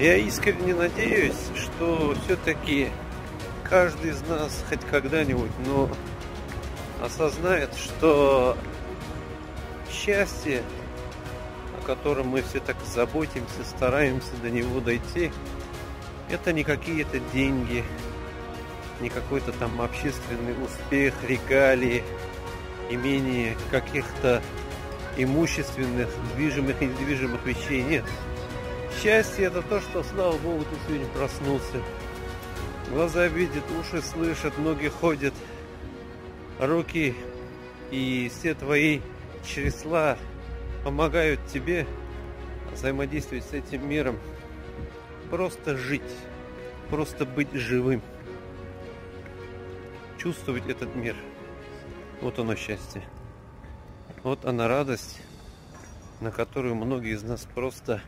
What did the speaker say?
Я искренне надеюсь, что все-таки каждый из нас хоть когда-нибудь, но осознает, что счастье, о котором мы все так заботимся, стараемся до него дойти, это не какие-то деньги, не какой-то там общественный успех, регалии, имение каких-то имущественных, движимых и недвижимых вещей. Нет. Счастье — это то, что, слава Богу, ты сегодня проснулся. Глаза видят, уши слышат, ноги ходят, руки и все твои чресла помогают тебе взаимодействовать с этим миром. Просто жить, просто быть живым. Чувствовать этот мир. Вот оно счастье. Вот она радость, на которую многие из нас просто